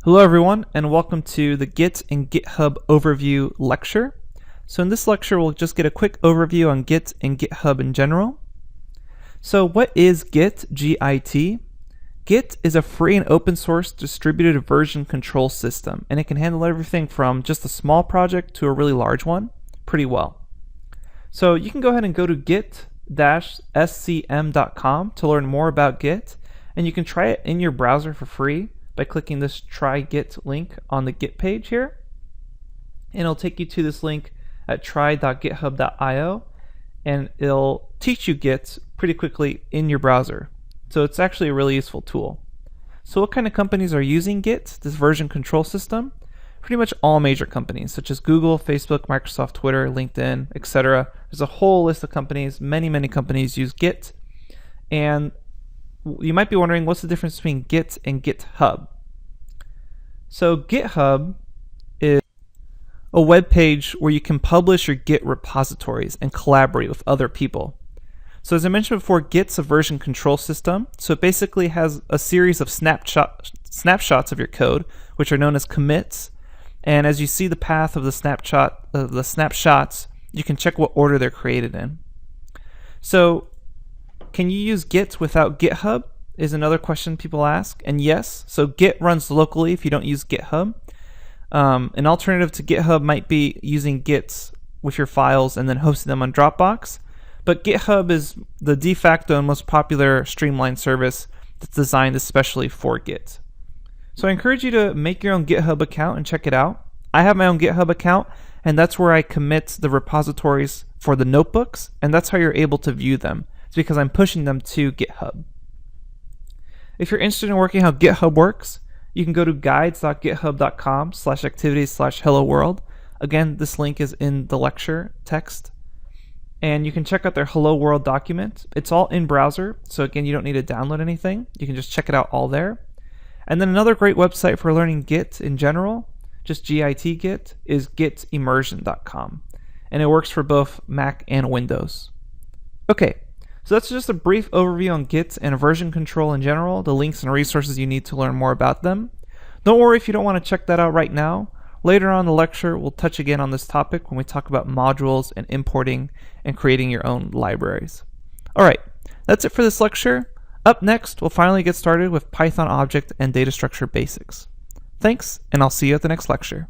Hello everyone, and welcome to the Git and GitHub overview lecture. So in this lecture, we'll just get a quick overview on Git and GitHub in general. So what is Git, G-I-T? Git is a free and open source distributed version control system, and it can handle everything from just a small project to a really large one pretty well. So you can go ahead and go to git-scm.com to learn more about Git, and you can try it in your browser for free by clicking this try Git link on the Git page here, and it'll take you to this link at try.github.io, and it'll teach you Git pretty quickly in your browser. So it's actually a really useful tool. So what kind of companies are using Git, this version control system? Pretty much all major companies such as Google, Facebook, Microsoft, Twitter, LinkedIn, etc. There's a whole list of companies. Many companies use Git, and you might be wondering, what's the difference between Git and GitHub? So GitHub is a web page where you can publish your Git repositories and collaborate with other people. So as I mentioned before, Git's a version control system. So it basically has a series of snapshots of your code, which are known as commits. And as you see the path of the snapshots, you can check what order they're created in. So can you use Git without GitHub is another question people ask. And yes, so Git runs locally if you don't use GitHub. An alternative to GitHub might be using Git with your files and then hosting them on Dropbox. But GitHub is the de facto and most popular streamlined service that's designed especially for Git. So I encourage you to make your own GitHub account and check it out. I have my own GitHub account, and that's where I commit the repositories for the notebooks, and that's how you're able to view them. It's because I'm pushing them to GitHub. If you're interested in working how GitHub works, you can go to guides.github.com/activities/hello world. Again, this link is in the lecture text. And you can check out their Hello World document. It's all in browser, so again, you don't need to download anything. You can just check it out all there. And then another great website for learning Git in general, just Git Git, is gitimmersion.com. And it works for both Mac and Windows. Okay. So that's just a brief overview on Git and version control in general, the links and resources you need to learn more about them. Don't worry if you don't want to check that out right now. Later on in the lecture, we'll touch again on this topic when we talk about modules and importing and creating your own libraries. Alright, that's it for this lecture. Up next, we'll finally get started with Python object and data structure basics. Thanks, and I'll see you at the next lecture.